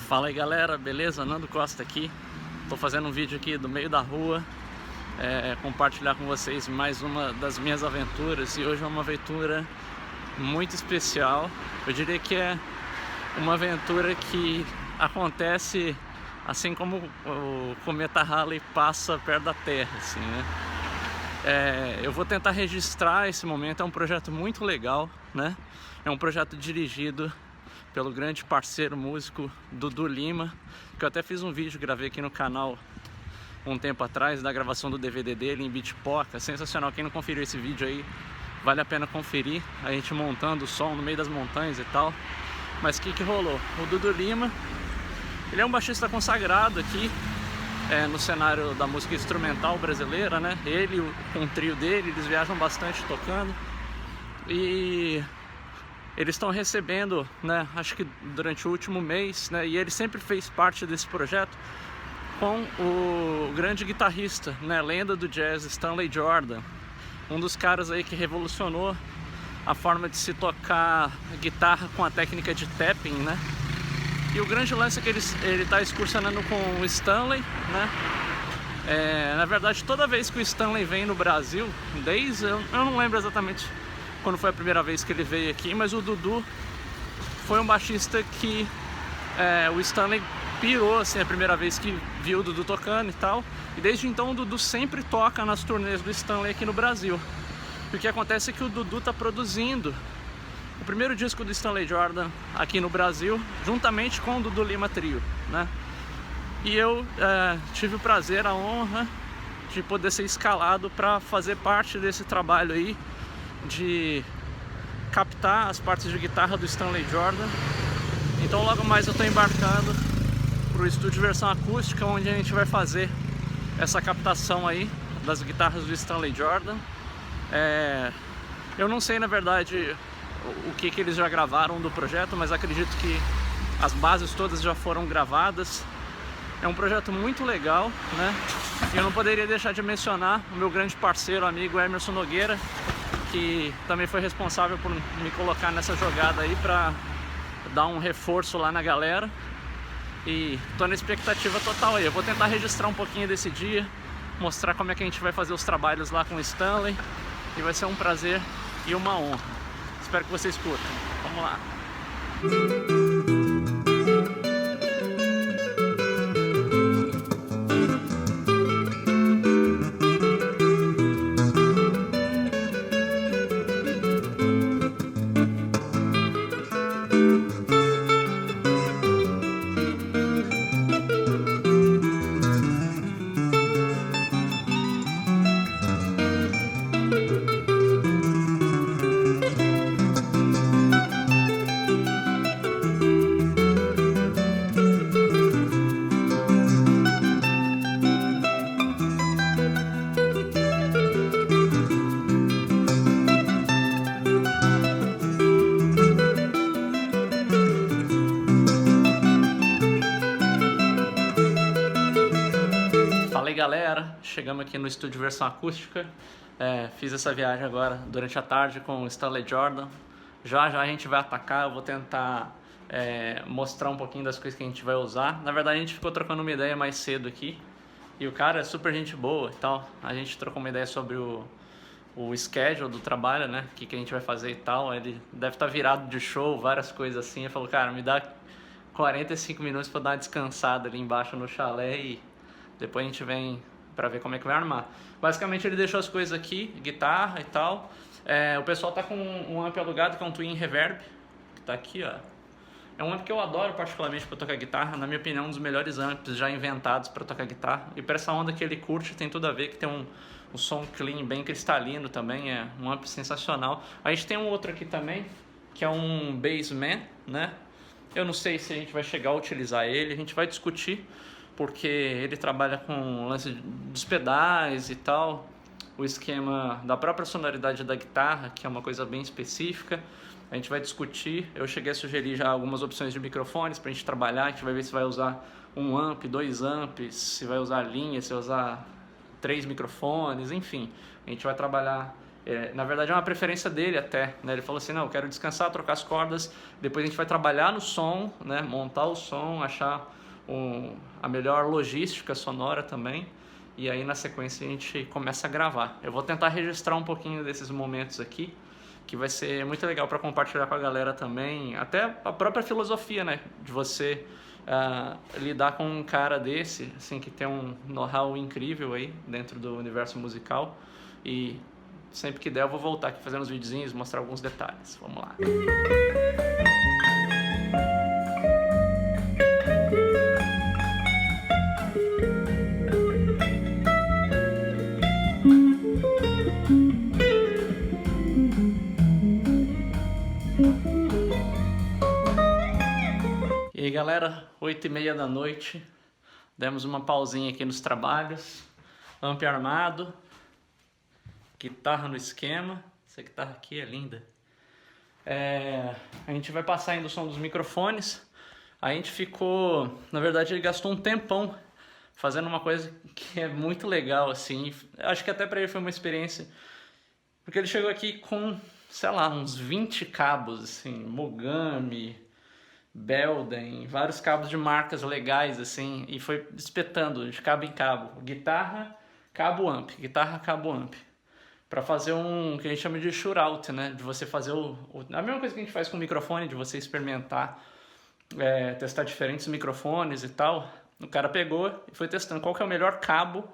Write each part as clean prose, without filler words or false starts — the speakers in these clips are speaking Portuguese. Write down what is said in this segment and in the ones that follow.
Fala aí galera, beleza? Nando Costa aqui. Tô fazendo um vídeo aqui do meio da rua, compartilhar com vocês mais uma das minhas aventuras. E hoje é uma aventura muito especial. Eu diria que é uma aventura que acontece assim como o cometa Halley passa perto da Terra, assim, né? Eu vou tentar registrar esse momento. É um projeto muito legal, né? É um projeto dirigido pelo grande parceiro músico Dudu Lima, que eu até fiz um vídeo, gravei aqui no canal um tempo atrás, da gravação do DVD dele em Bitpoca. Sensacional, quem não conferiu esse vídeo aí, vale a pena conferir, a gente montando o som no meio das montanhas e tal. Mas o que rolou? O Dudu Lima, ele é um baixista consagrado aqui no cenário da música instrumental brasileira, né? Ele, com o trio dele, eles viajam bastante tocando. E eles estão recebendo, né, acho que durante o último mês, né, e ele sempre fez parte desse projeto com o grande guitarrista, né, lenda do jazz, Stanley Jordan, um dos caras aí que revolucionou a forma de se tocar guitarra com a técnica de tapping, né? E o grande lance é que ele está excursionando com o Stanley, né? Na verdade, toda vez que o Stanley vem no Brasil, eu não lembro exatamente quando foi a primeira vez que ele veio aqui, mas o Dudu foi um baixista que o Stanley pirou, assim, a primeira vez que viu o Dudu tocando e tal. E desde então o Dudu sempre toca nas turnês do Stanley aqui no Brasil. E o que acontece é que o Dudu está produzindo o primeiro disco do Stanley Jordan aqui no Brasil, juntamente com o Dudu Lima Trio, né? E eu tive o prazer, a honra de poder ser escalado para fazer parte desse trabalho aí, de captar as partes de guitarra do Stanley Jordan. Então logo mais eu estou embarcando para o estúdio versão acústica, onde a gente vai fazer essa captação aí das guitarras do Stanley Jordan. Eu não sei na verdade o que eles já gravaram do projeto, mas acredito que as bases todas já foram gravadas. É um projeto muito legal, né? E eu não poderia deixar de mencionar o meu grande parceiro, amigo Emerson Nogueira, que também foi responsável por me colocar nessa jogada aí para dar um reforço lá na galera. E tô na expectativa total aí. Eu vou tentar registrar um pouquinho desse dia, mostrar como é que a gente vai fazer os trabalhos lá com o Stanley, e vai ser um prazer e uma honra. Espero que vocês curtam. Vamos lá. Fala aí galera, chegamos aqui no estúdio versão acústica. Fiz essa viagem agora durante a tarde com o Stanley Jordan. Já a gente vai atacar, eu vou tentar mostrar um pouquinho das coisas que a gente vai usar. Na verdade a gente ficou trocando uma ideia mais cedo aqui, e o cara é super gente boa e tal. A gente trocou uma ideia sobre o schedule do trabalho, né, o que a gente vai fazer e tal. Ele deve estar virado de show, várias coisas assim. Ele falou, cara, me dá 45 minutos para dar uma descansada ali embaixo no chalé e depois a gente vem pra ver como é que vai armar. Basicamente ele deixou as coisas aqui, guitarra e tal. O pessoal tá com um amp alugado, que é um Twin Reverb, que tá aqui, ó. É um amp que eu adoro particularmente para tocar guitarra. Na minha opinião, um dos melhores amps já inventados para tocar guitarra. E para essa onda que ele curte, tem tudo a ver, que tem um som clean, bem cristalino também. É um amp sensacional. A gente tem um outro aqui também, que é um Bassman, né? Eu não sei se a gente vai chegar a utilizar ele, a gente vai discutir, porque ele trabalha com o lance dos pedais e tal, o esquema da própria sonoridade da guitarra, que é uma coisa bem específica. A gente vai discutir. Eu cheguei a sugerir já algumas opções de microfones pra gente trabalhar. A gente vai ver se vai usar um amp, 2 amps, se vai usar linha, se vai usar 3 microfones, enfim. A gente vai trabalhar Na verdade é uma preferência dele até, né? Ele falou assim, não, eu quero descansar, trocar as cordas, depois a gente vai trabalhar no som, né? Montar o som, achar a melhor logística sonora também, e aí na sequência a gente começa a gravar. Eu vou tentar registrar um pouquinho desses momentos aqui, que vai ser muito legal para compartilhar com a galera também, até a própria filosofia, né? De você lidar com um cara desse, assim, que tem um know-how incrível aí dentro do universo musical, e sempre que der eu vou voltar aqui fazendo uns videozinhos, mostrar alguns detalhes. Vamos lá. E aí galera, 8h30 da noite, demos uma pausinha aqui nos trabalhos, amp armado, guitarra no esquema, essa guitarra aqui é linda. A gente vai passar ainda o som dos microfones. A gente ficou, na verdade ele gastou um tempão fazendo uma coisa que é muito legal, assim, acho que até pra ele foi uma experiência, porque ele chegou aqui com, sei lá, uns 20 cabos, assim, Mogami, Belden, vários cabos de marcas legais, assim, e foi espetando de cabo em cabo, guitarra, cabo amp, guitarra, cabo amp, para fazer um que a gente chama de shootout, né, de você fazer a mesma coisa que a gente faz com o microfone, de você experimentar, testar diferentes microfones e tal. O cara pegou e foi testando qual que é o melhor cabo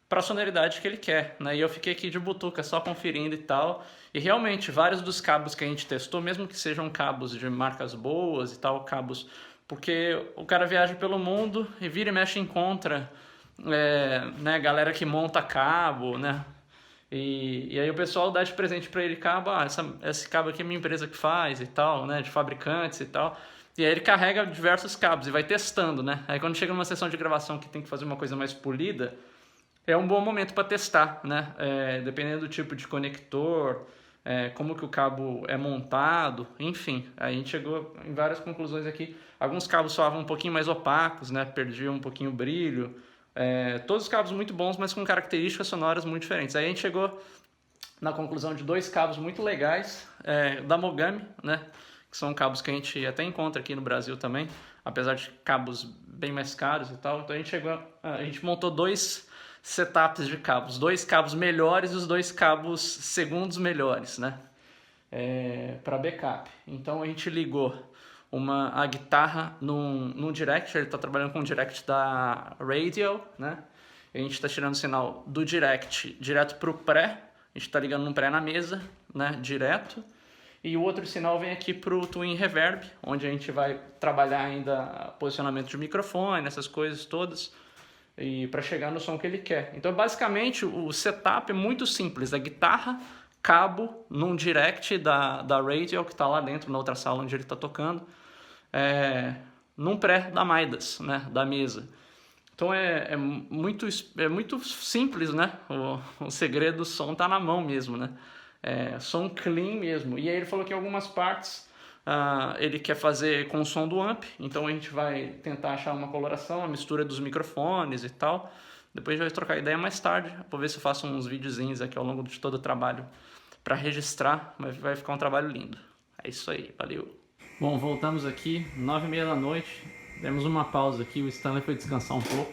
para a sonoridade que ele quer, né? E eu fiquei aqui de butuca só conferindo e tal, e realmente vários dos cabos que a gente testou, mesmo que sejam cabos de marcas boas e tal, cabos, porque o cara viaja pelo mundo e vira e mexe encontra, né, galera que monta cabo, né? E aí o pessoal dá de presente para ele cabo, esse cabo aqui é minha empresa que faz e tal, né, de fabricantes e tal. E aí ele carrega diversos cabos e vai testando, né? Aí quando chega numa sessão de gravação que tem que fazer uma coisa mais polida, é um bom momento para testar, né? Dependendo do tipo de conector, como que o cabo é montado, enfim. A gente chegou em várias conclusões aqui. Alguns cabos soavam um pouquinho mais opacos, né? Perdiam um pouquinho o brilho. Todos os cabos muito bons, mas com características sonoras muito diferentes. Aí a gente chegou na conclusão de 2 cabos muito legais, da Mogami, né? Que são cabos que a gente até encontra aqui no Brasil também, apesar de cabos bem mais caros e tal. Então a gente montou 2 setups de cabos, 2 cabos melhores e os 2 cabos segundos melhores, né? Para backup. Então a gente ligou a guitarra num direct, ele está trabalhando com um direct da Radial, né? A gente está tirando o sinal do direct direto para o pré, a gente está ligando num pré na mesa, né? Direto. E o outro sinal vem aqui para o Twin Reverb, onde a gente vai trabalhar ainda posicionamento de microfone, essas coisas todas, e para chegar no som que ele quer. Então, basicamente, o setup é muito simples. A guitarra, cabo, num direct da Radial, que está lá dentro, na outra sala onde ele está tocando, num pré da Midas, né, da mesa. Então, é muito simples, né? O segredo do som está na mão mesmo, né? Som clean mesmo. E aí ele falou que em algumas partes ele quer fazer com o som do amp, então a gente vai tentar achar uma coloração, a mistura dos microfones e tal. Depois a gente vai trocar ideia mais tarde, vou ver se eu faço uns videozinhos aqui ao longo de todo o trabalho para registrar, mas vai ficar um trabalho lindo. É isso aí, valeu! Bom, voltamos aqui, 9h30 da noite, demos uma pausa aqui, o Stanley foi descansar um pouco,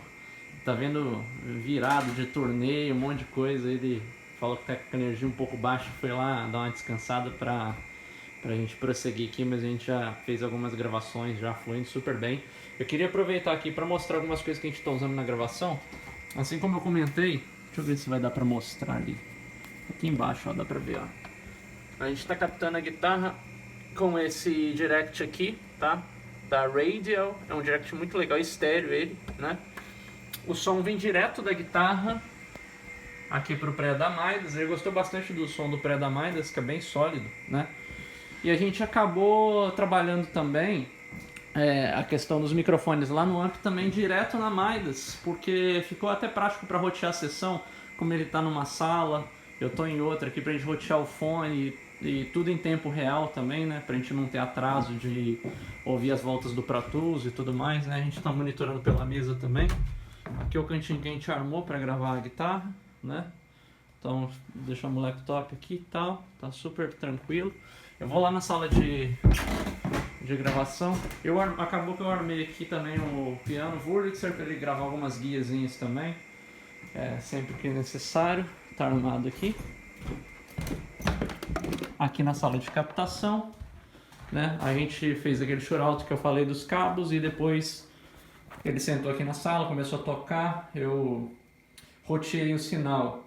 tá vendo virado de torneio, um monte de coisa, ele falou que tá com a energia um pouco baixa, foi lá dar uma descansada pra gente prosseguir aqui, mas a gente já fez algumas gravações, já fluindo super bem. Eu queria aproveitar aqui para mostrar algumas coisas que a gente está usando na gravação. Assim como eu comentei, deixa eu ver se vai dar para mostrar ali. Aqui embaixo, ó, dá para ver, ó. A gente está captando a guitarra com esse direct aqui, tá? Da Radial, é um direct muito legal, estéreo ele, né? O som vem direto da guitarra aqui pro pré da Midas. Ele gostou bastante do som do pré da Midas, que é bem sólido, né? E a gente acabou trabalhando também a questão dos microfones lá no amp também direto na Midas, porque ficou até prático para rotear a sessão, como ele está numa sala, eu estou em outra aqui, para a gente rotear o fone e tudo em tempo real também, né? Para a gente não ter atraso de ouvir as voltas do Pro Tools e tudo mais, né? A gente está monitorando pela mesa também. Aqui é o cantinho que a gente armou para gravar a guitarra, né? Então deixamos o laptop aqui e tal, tá super tranquilo. Eu vou lá na sala de gravação. Acabou que eu armei aqui também o piano Wurlitzer para ele gravar algumas guiazinhas também, sempre que necessário. Tá armado aqui. Aqui na sala de captação, né? A gente fez aquele shoutout que eu falei dos cabos e depois ele sentou aqui na sala, começou a tocar. Eu roteei o sinal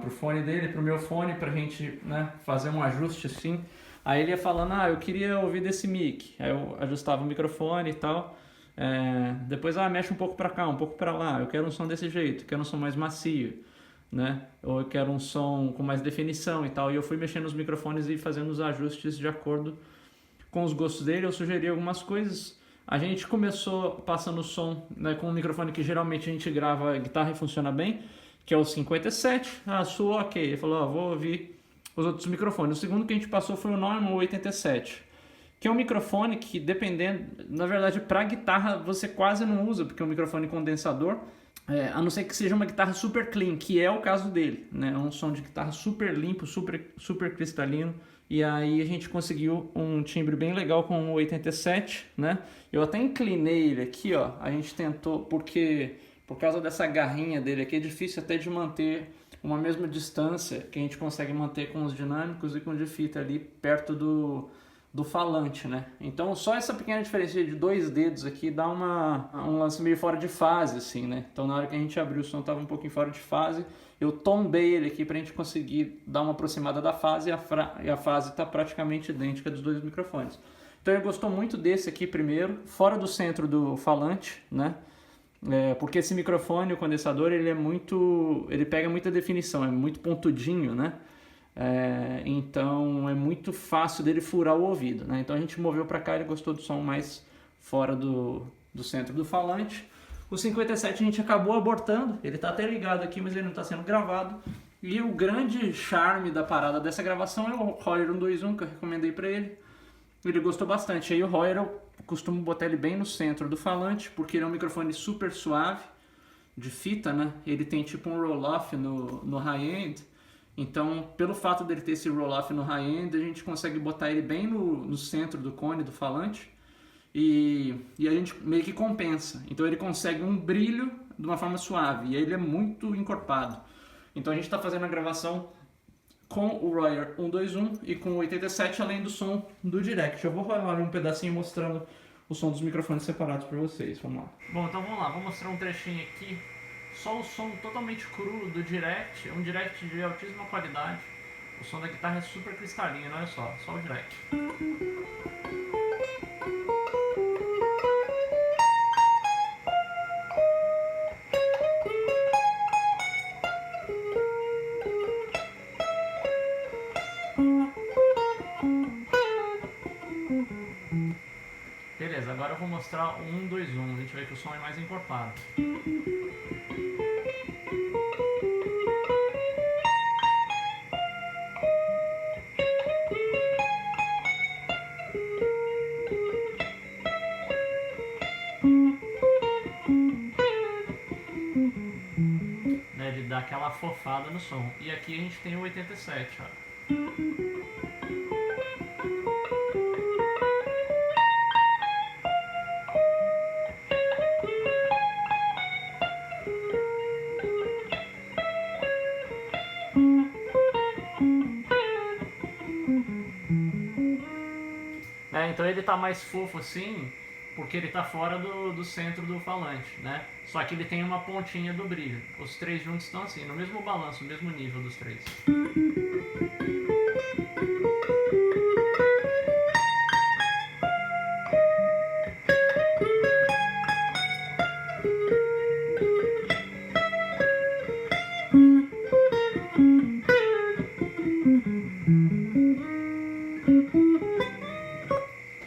pro fone dele, pro meu fone, pra gente, né, fazer um ajuste assim. Aí ele ia falando, eu queria ouvir desse mic. Aí eu ajustava o microfone e tal. Depois, mexe um pouco pra cá, um pouco pra lá. Eu quero um som desse jeito, quero um som mais macio, né? Ou eu quero um som com mais definição e tal. E eu fui mexendo nos microfones e fazendo os ajustes de acordo com os gostos dele. Eu sugeri algumas coisas. A gente começou passando o som, né, com um microfone que geralmente a gente grava guitarra e funciona bem, que é o 57. Soou ok. Ele falou, vou ouvir os outros microfones. O segundo que a gente passou foi o Neumann 87, que é um microfone que, dependendo, na verdade, para guitarra você quase não usa, porque é um microfone condensador, a não ser que seja uma guitarra super clean, que é o caso dele, né? É um som de guitarra super limpo, super cristalino. E aí a gente conseguiu um timbre bem legal com o 87, né? Eu até inclinei ele aqui, ó. A gente tentou, porque por causa dessa garrinha dele aqui é difícil até de manter uma mesma distância que a gente consegue manter com os dinâmicos e com o de fita ali perto do falante, né? Então só essa pequena diferença de 2 dedos aqui dá um lance meio fora de fase, assim, né? Então na hora que a gente abriu o som tava um pouquinho fora de fase. Eu tombei ele aqui pra gente conseguir dar uma aproximada da fase e a fase tá praticamente idêntica dos 2 microfones. Então ele gostou muito desse aqui primeiro, fora do centro do falante, né? Porque esse microfone, o condensador, ele pega muita definição, é muito pontudinho, né? Então é muito fácil dele furar o ouvido, né? Então a gente moveu para cá, ele gostou do som mais fora do centro do falante. O 57 a gente acabou abortando, ele está até ligado aqui, mas ele não está sendo gravado. E o grande charme da parada dessa gravação é o Royer 121, que eu recomendei para ele. Ele gostou bastante. Aí o Royer eu costumo botar ele bem no centro do falante, porque ele é um microfone super suave, de fita, né? Ele tem tipo um roll-off no high-end. Então, pelo fato dele ter esse roll-off no high-end, a gente consegue botar ele bem no centro do cone do falante e a gente meio que compensa. Então ele consegue um brilho de uma forma suave e ele é muito encorpado. Então a gente está fazendo a gravação com o Royer 121 e com o 87, além do som do Direct. Eu vou rolar um pedacinho mostrando o som dos microfones separados para vocês. Vamos lá. Bom, então vamos lá. Vou mostrar um trechinho aqui. Só o som totalmente cru do Direct, um Direct de altíssima qualidade. O som da guitarra é super cristalino, olha só o Direct. Beleza, agora eu vou mostrar o 121, a gente vê que o som é mais encorpado. Ele dá aquela afofada no som. E aqui a gente tem o 87, ó. Então ele tá mais fofo assim, porque ele tá fora do centro do falante, né? Só que ele tem uma pontinha do brilho. Os 3 juntos estão assim, no mesmo balanço, no mesmo nível dos 3.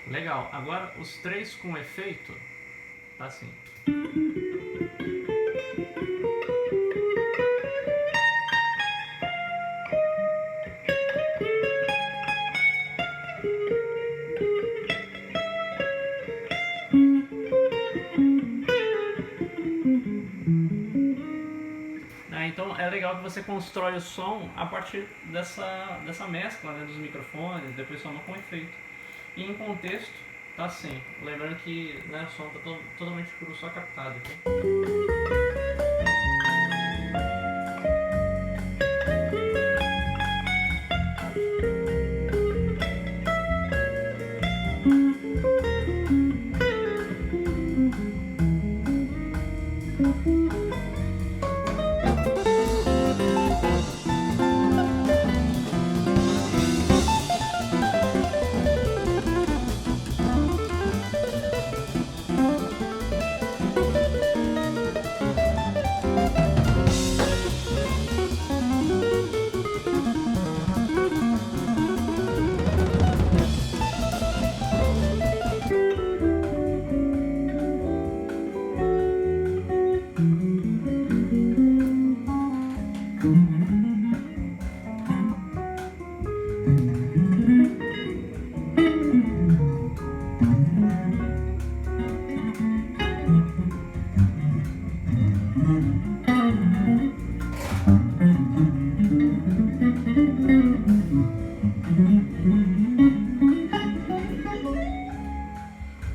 Legal, agora os 3 com efeito, tá assim. Então é legal legal que você constrói o som a partir dessa mescla, né, dos microfones, depois soma com efeito. E em contexto, tá assim. Lembrando que, né, o som tá totalmente cru, só captado aqui.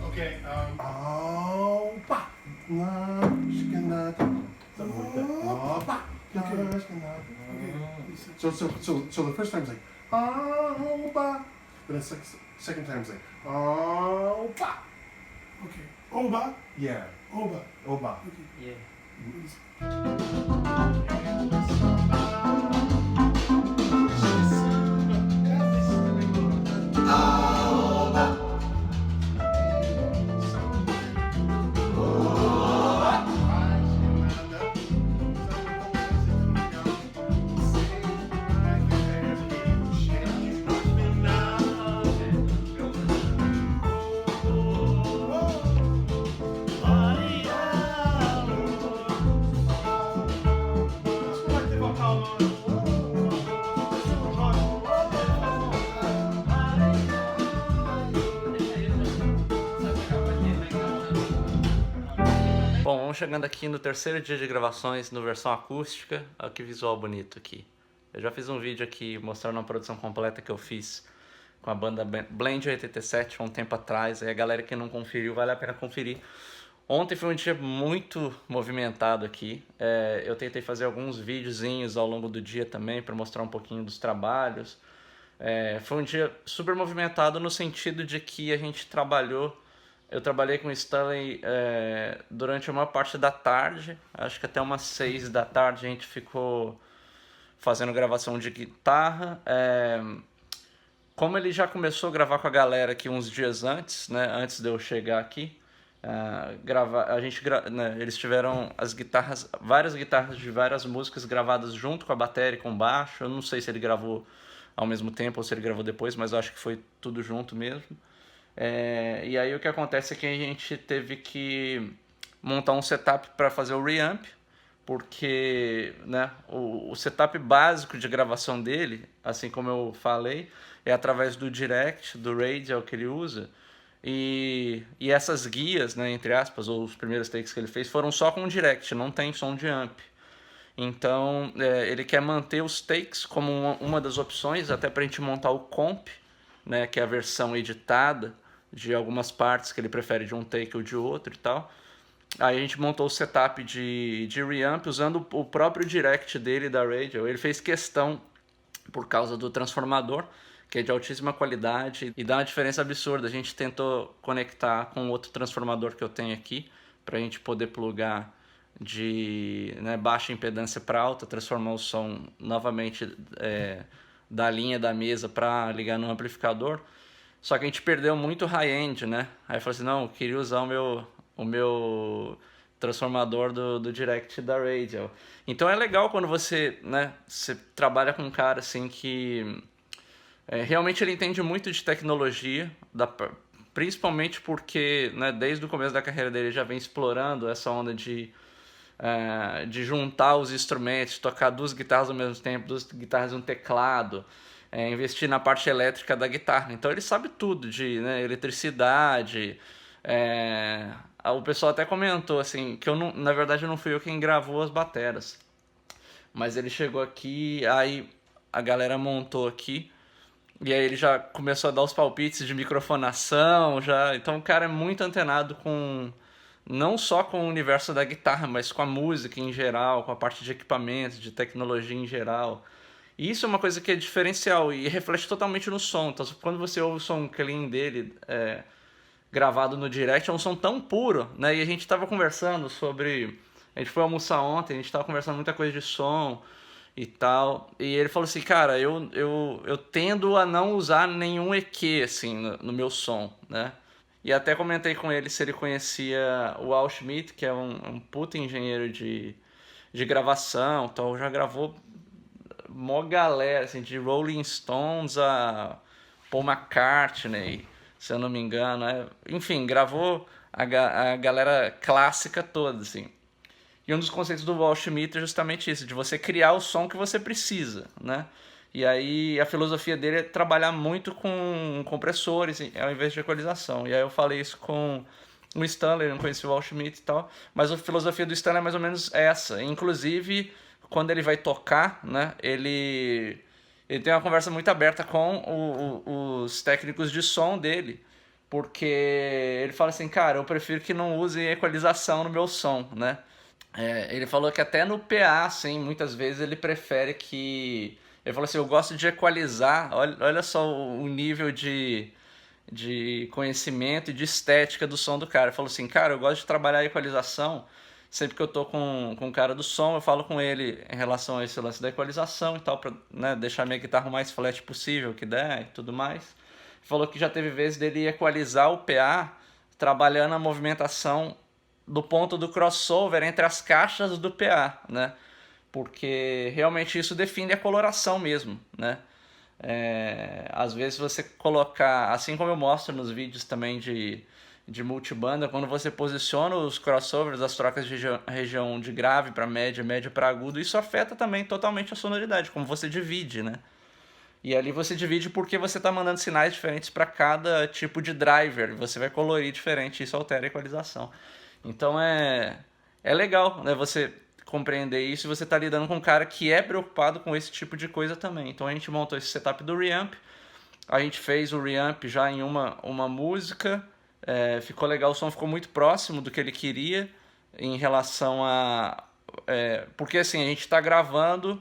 Okay, opa, something like that. Opa, so the first time's like opa, but the second time's like opa. Okay. Oba. Yeah, Oba. oba. Okay. Yeah. Bom, vamos chegando aqui no terceiro dia de gravações no versão acústica. Olha que visual bonito aqui. Eu já fiz um vídeo aqui mostrando uma produção completa que eu fiz com a banda Blend 87 há um tempo atrás. Aí a galera que não conferiu, vale a pena conferir. Ontem foi um dia muito movimentado aqui. Eu tentei fazer alguns videozinhos ao longo do dia também para mostrar um pouquinho dos trabalhos. Foi um dia super movimentado no sentido de que a gente trabalhou. Eu trabalhei com o Stanley durante a maior parte da tarde, acho que até umas 6 da tarde a gente ficou fazendo gravação de guitarra. Como ele já começou a gravar com a galera aqui uns dias antes, né, antes de eu chegar aqui, eles tiveram várias guitarras de várias músicas gravadas junto com a bateria e com o baixo. Eu não sei se ele gravou ao mesmo tempo ou se ele gravou depois, mas eu acho que foi tudo junto mesmo. E aí o que acontece é que a gente teve que montar um setup para fazer o reamp, porque, né, o setup básico de gravação dele, assim como eu falei, é através do direct, do Radial que ele usa, e essas guias, né, entre aspas, ou os primeiros takes que ele fez, foram só com direct, não tem som de amp. Então ele quer manter os takes como uma das opções, até para a gente montar o comp, né, que é a versão editada de algumas partes que ele prefere de um take ou de outro e tal. Aí a gente montou o setup de reamp usando o próprio direct dele da Radial. Ele fez questão, por causa do transformador, que é de altíssima qualidade e dá uma diferença absurda. A gente tentou conectar com outro transformador que eu tenho aqui, para a gente poder plugar de, né, baixa impedância para alta, transformar o som novamente da linha da mesa para ligar no amplificador. Só que a gente perdeu muito high-end, né? Aí eu falei assim, não, eu queria usar o meu transformador do direct da Radial. Então é legal quando você, né, você trabalha com um cara assim que realmente ele entende muito de tecnologia, principalmente porque, né, desde o começo da carreira dele ele já vem explorando essa onda de juntar os instrumentos, tocar 2 guitarras ao mesmo tempo, 2 guitarras e um teclado, investir na parte elétrica da guitarra. Então ele sabe tudo de, né, eletricidade. O pessoal até comentou assim, que na verdade não fui eu quem gravou as bateras, Mas ele chegou aqui, aí a galera montou aqui, e aí ele já começou a dar os palpites de microfonação, já. Então o cara é muito antenado com não só com o universo da guitarra, mas com a música em geral, com a parte de equipamentos, de tecnologia em geral. E isso é uma coisa que é diferencial e reflete totalmente no som. Então, quando você ouve o som clean dele, gravado no direct, é um som tão puro, né? E a gente tava conversando sobre... A gente foi almoçar ontem, a gente tava conversando muita coisa de som e tal. E ele falou assim, cara, eu tendo a não usar nenhum EQ, assim, no meu som, né? E até comentei com ele se ele conhecia o Al Schmitt, que é um puta engenheiro de gravação, então já gravou mó galera, assim, de Rolling Stones a Paul McCartney, se eu não me engano. Enfim, gravou a galera clássica toda, assim. E um dos conceitos do Al Schmitt é justamente isso, de você criar o som que você precisa, né? E aí a filosofia dele é trabalhar muito com compressores ao invés de equalização. E aí eu falei isso com o Stanley, não conheci o Al Schmitt e tal, mas a filosofia do Stanley é mais ou menos essa. Inclusive, quando ele vai tocar, né, ele tem uma conversa muito aberta com os técnicos de som dele, porque ele fala assim, cara, eu prefiro que não use equalização no meu som, né? Ele falou que até no PA, assim, muitas vezes ele prefere que... Ele falou assim, eu gosto de equalizar, olha só o nível de conhecimento e de estética do som do cara. Ele falou assim, cara, eu gosto de trabalhar a equalização, sempre que eu tô com o cara do som, eu falo com ele em relação a esse lance da equalização e tal, pra, né, deixar minha guitarra o mais flat possível que der e tudo mais. Ele falou que já teve vezes dele equalizar o PA trabalhando a movimentação do ponto do crossover entre as caixas do PA, né? Porque realmente isso define a coloração mesmo, né? Às vezes você colocar, assim como eu mostro nos vídeos também de multibanda, quando você posiciona os crossovers, as trocas de região de grave para média, média para agudo, isso afeta também totalmente a sonoridade, como você divide, né? E ali você divide porque você está mandando sinais diferentes para cada tipo de driver, você vai colorir diferente, isso altera a equalização. Então é legal, né, você compreender isso e você tá lidando com um cara que é preocupado com esse tipo de coisa também. Então a gente montou esse setup do reamp, a gente fez o reamp já em uma música, ficou legal, o som ficou muito próximo do que ele queria em relação a... porque assim, a gente está gravando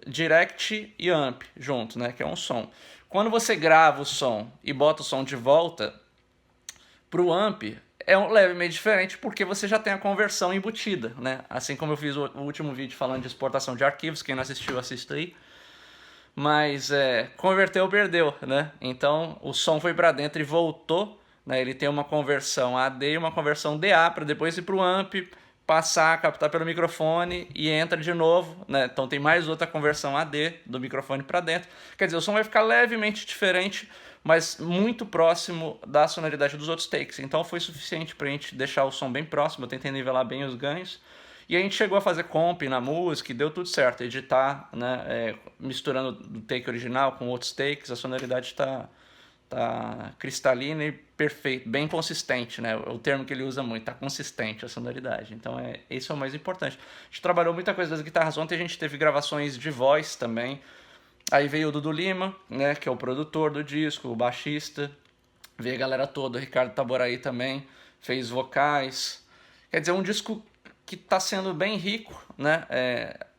direct e amp junto, né, que é um som. Quando você grava o som e bota o som de volta pro amp, é um levemente diferente porque você já tem a conversão embutida, né? Assim como eu fiz o último vídeo falando de exportação de arquivos, quem não assistiu, assista aí. Mas converteu, perdeu, né? Então o som foi para dentro e voltou, né? Ele tem uma conversão AD e uma conversão DA para depois ir pro amp, passar, captar pelo microfone e entra de novo, né? Então tem mais outra conversão AD do microfone para dentro. Quer dizer, o som vai ficar levemente diferente, mas muito próximo da sonoridade dos outros takes. Então foi suficiente pra gente deixar o som bem próximo, eu tentei nivelar bem os ganhos. E a gente chegou a fazer comp na música e deu tudo certo, editar, né, misturando o take original com outros takes, a sonoridade tá cristalina e perfeito, bem consistente, né? O termo que ele usa muito, tá consistente a sonoridade. Então esse é o mais importante. A gente trabalhou muita coisa das guitarras. Ontem a gente teve gravações de voz também. Aí veio o Dudu Lima, né, que é o produtor do disco, o baixista. Veio a galera toda, o Ricardo Taboraí também, fez vocais. Quer dizer, um disco que está sendo bem rico, né?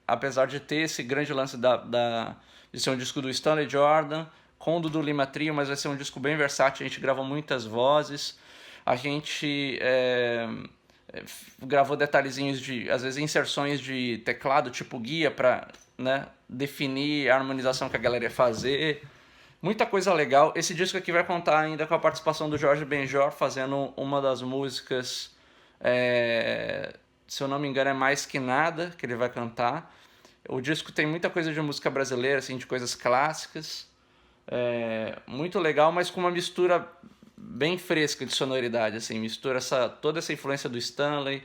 Apesar de ter esse grande lance de ser um disco do Stanley Jordan, com o Dudu Lima Trio, mas vai ser um disco bem versátil, a gente gravou muitas vozes, a gente gravou detalhezinhos às vezes inserções de teclado, tipo guia, para, né, definir a harmonização que a galera ia fazer. Muita coisa legal. Esse disco aqui vai contar ainda com a participação do Jorge Benjor, fazendo uma das músicas, se eu não me engano é Mais Que Nada, que ele vai cantar. O disco tem muita coisa de música brasileira, assim, de coisas clássicas. Muito legal, mas com uma mistura bem fresca de sonoridade, assim, mistura toda essa influência do Stanley,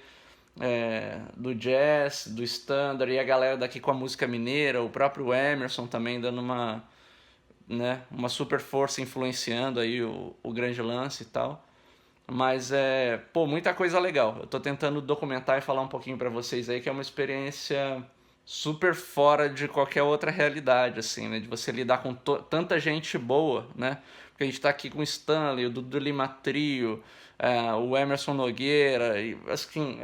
do jazz, do standard, e a galera daqui com a música mineira, o próprio Emerson também dando uma super força, influenciando aí o grande lance e tal. Mas muita coisa legal. Eu tô tentando documentar e falar um pouquinho pra vocês aí, que é uma experiência super fora de qualquer outra realidade, assim, né? De você lidar com tanta gente boa, né? Porque a gente tá aqui com o Stanley, o Dudu Lima Trio, o Emerson Nogueira, e assim,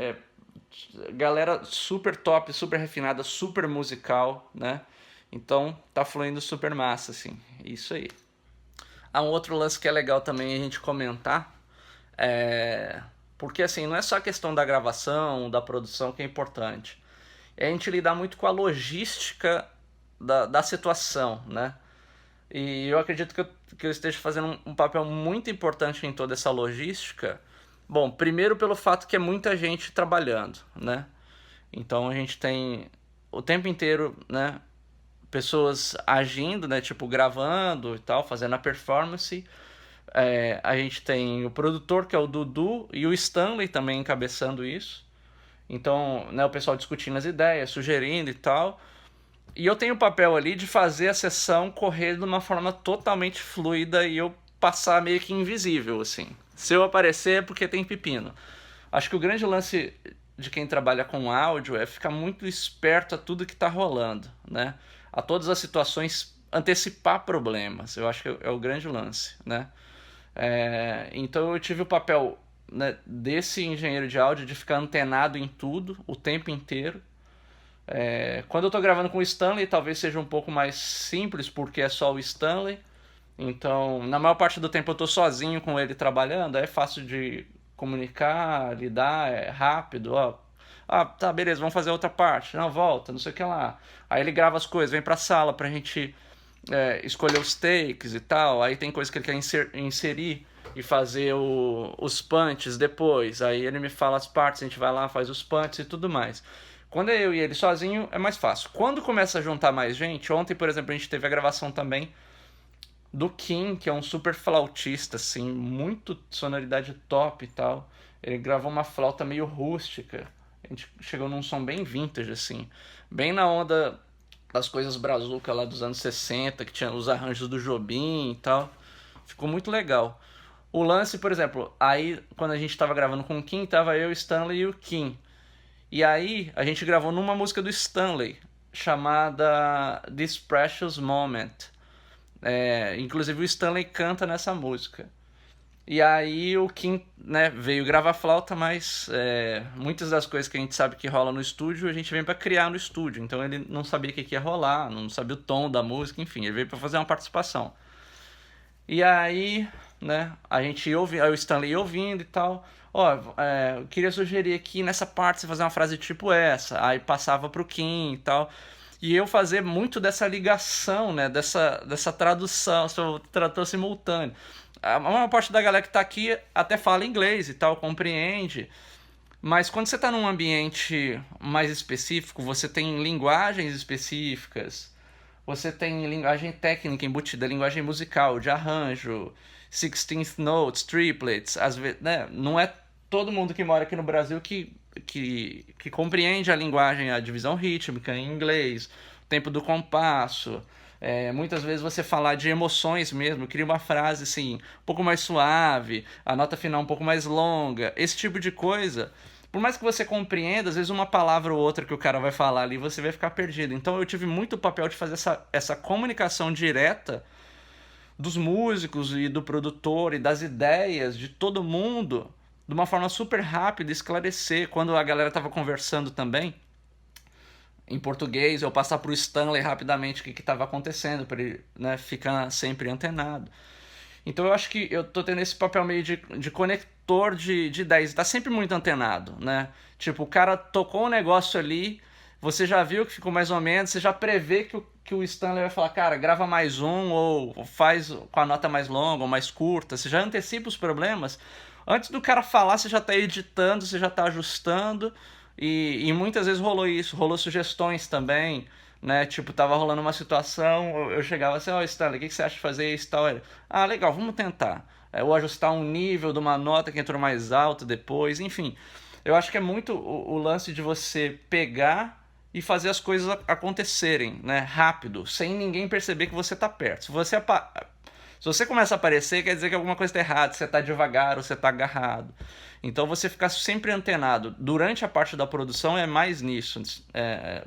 galera super top, super refinada, super musical, né? Então tá fluindo super massa, assim. Isso aí. Há um outro lance que é legal também a gente comentar, porque assim, não é só a questão da gravação, da produção que é importante. É a gente lidar muito com a logística da situação, né? E eu acredito que eu esteja fazendo um papel muito importante em toda essa logística. Bom, primeiro pelo fato que é muita gente trabalhando, né? Então a gente tem o tempo inteiro, né, pessoas agindo, né, tipo gravando e tal, fazendo a performance. A gente tem o produtor, que é o Dudu, e o Stanley também encabeçando isso. Então, né, o pessoal discutindo as ideias, sugerindo e tal. E eu tenho o papel ali de fazer a sessão correr de uma forma totalmente fluida e eu passar meio que invisível, assim. Se eu aparecer é porque tem pepino. Acho que o grande lance de quem trabalha com áudio é ficar muito esperto a tudo que está rolando, né? A todas as situações, antecipar problemas. Eu acho que é o grande lance, né? Então eu tive o papel, né, desse engenheiro de áudio de ficar antenado em tudo o tempo inteiro. Quando eu tô gravando com o Stanley, talvez seja um pouco mais simples, porque é só o Stanley. Então, na maior parte do tempo eu tô sozinho com ele trabalhando, é fácil de comunicar, lidar, é rápido, ó. Ah, tá, beleza, vamos fazer outra parte. Não, volta, não sei o que lá. Aí ele grava as coisas, vem pra sala pra gente escolher os takes e tal. Aí tem coisa que ele quer inserir e fazer os punches depois. Aí ele me fala as partes, a gente vai lá, faz os punches e tudo mais. Quando é eu e ele sozinho, é mais fácil. Quando começa a juntar mais gente, ontem, por exemplo, a gente teve a gravação também do Kim, que é um super flautista, assim, muito sonoridade top e tal. Ele gravou uma flauta meio rústica. A gente chegou num som bem vintage, assim. Bem na onda das coisas brazuca lá dos anos 60, que tinha os arranjos do Jobim e tal. Ficou muito legal. O lance, por exemplo, aí quando a gente tava gravando com o Kim, tava eu, o Stanley e o Kim. E aí a gente gravou numa música do Stanley, chamada This Precious Moment. Inclusive o Stanley canta nessa música. E aí o Kim, né, veio gravar flauta, mas muitas das coisas que a gente sabe que rola no estúdio, a gente vem pra criar no estúdio. Então ele não sabia o que ia rolar, não sabia o tom da música, enfim, ele veio pra fazer uma participação. E aí, né, a gente ouve, aí o Stanley ouvindo e tal. Eu queria sugerir aqui nessa parte você fazer uma frase tipo essa. Aí passava pro Kim e tal. E eu fazer muito dessa ligação, né, dessa tradução, seu tradutor simultâneo. A maior parte da galera que tá aqui até fala inglês e tal, compreende. Mas quando você tá num ambiente mais específico, você tem linguagens específicas, você tem linguagem técnica embutida, linguagem musical, de arranjo, 16th notes, triplets, às vezes, né? Não é todo mundo que mora aqui no Brasil que compreende a linguagem, a divisão rítmica em inglês, o tempo do compasso. Muitas vezes você falar de emoções mesmo, cria uma frase assim, um pouco mais suave, a nota final um pouco mais longa, esse tipo de coisa. Por mais que você compreenda, às vezes uma palavra ou outra que o cara vai falar ali, você vai ficar perdido. Então eu tive muito o papel de fazer essa comunicação direta dos músicos e do produtor e das ideias de todo mundo de uma forma super rápida, esclarecer. Quando a galera tava conversando também em português, eu passar pro Stanley rapidamente o que estava acontecendo, para ele, né, ficar sempre antenado. Então eu acho que eu tô tendo esse papel meio de conector de ideias, tá sempre muito antenado, né? Tipo, o cara tocou um negócio ali, você já viu que ficou mais ou menos, você já prevê que o Stanley vai falar, cara, grava mais um, ou faz com a nota mais longa ou mais curta, você já antecipa os problemas. Antes do cara falar, você já tá editando, você já tá ajustando, e muitas vezes rolou isso, rolou sugestões também, né? Tipo, tava rolando uma situação, eu chegava assim, Stanley, o que você acha de fazer isso e tal? Ele, legal, vamos tentar. Ou ajustar um nível de uma nota que entrou mais alto depois, enfim. Eu acho que é muito o lance de você pegar e fazer as coisas acontecerem, né? Rápido, sem ninguém perceber que você tá perto. Se você Se você começa a aparecer, quer dizer que alguma coisa está errada, você está devagar ou você está agarrado. Então você ficar sempre antenado. Durante a parte da produção é mais nisso.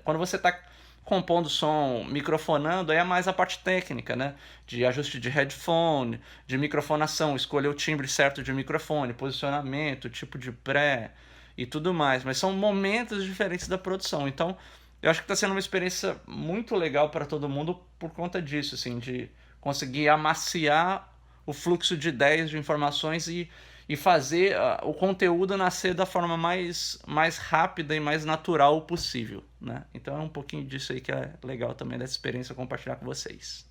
Quando você está compondo som, microfonando, aí é mais a parte técnica, né? De ajuste de headphone, de microfonação, escolher o timbre certo de microfone, posicionamento, tipo de pré e tudo mais. Mas são momentos diferentes da produção. Então eu acho que está sendo uma experiência muito legal para todo mundo por conta disso, assim, de conseguir amaciar o fluxo de ideias, de informações e fazer o conteúdo nascer da forma mais rápida e mais natural possível, né? Então é um pouquinho disso aí que é legal também dessa experiência compartilhar com vocês.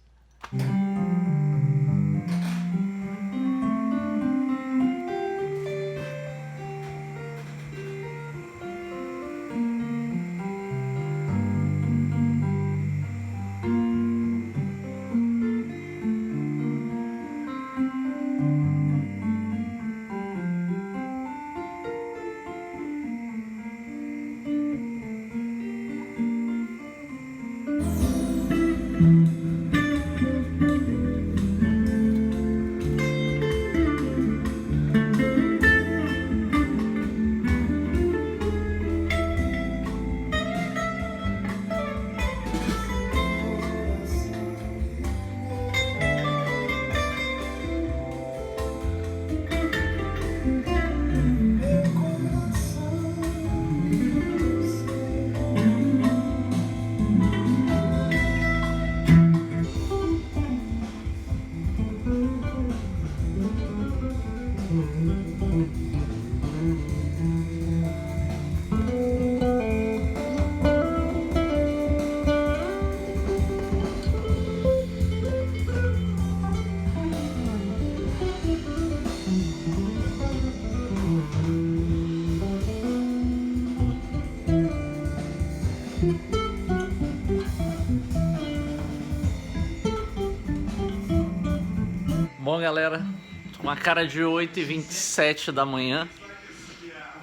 Bom, galera, tô com uma cara de 8h27 da manhã.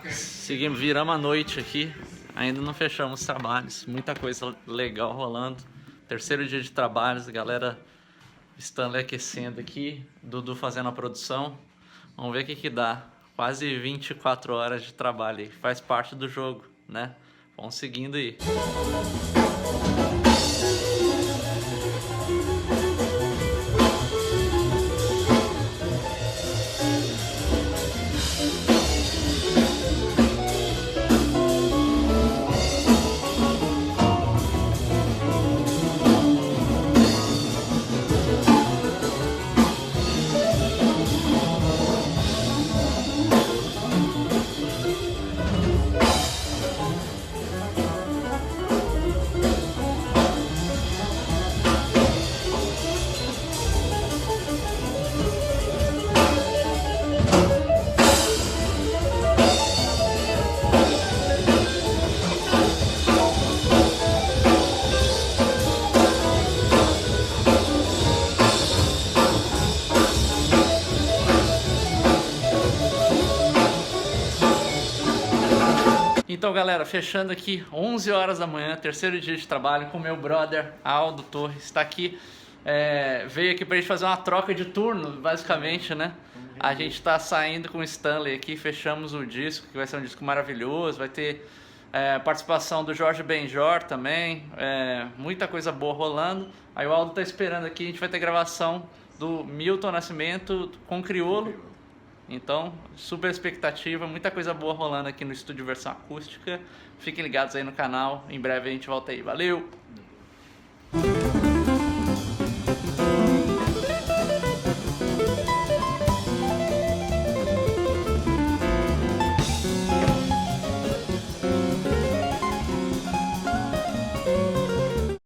Seguimos, viramos a noite aqui. Ainda não fechamos os trabalhos. Muita coisa legal rolando. Terceiro dia de trabalhos, galera. Stanley aquecendo aqui, Dudu fazendo a produção. Vamos ver o que dá. Quase 24 horas de trabalho aí. Faz parte do jogo, né? Vamos seguindo aí. Então, galera, fechando aqui 11 horas da manhã, terceiro dia de trabalho com meu brother Aldo Torres. Está aqui, veio aqui pra gente fazer uma troca de turno, basicamente, né? A gente tá saindo com o Stanley aqui, fechamos o disco, que vai ser um disco maravilhoso. Vai ter participação do Jorge Benjor também, muita coisa boa rolando. Aí o Aldo tá esperando aqui, a gente vai ter gravação do Milton Nascimento com Criolo. Então, super expectativa, muita coisa boa rolando aqui no estúdio versão acústica. Fiquem ligados aí no canal, em breve a gente volta aí. Valeu!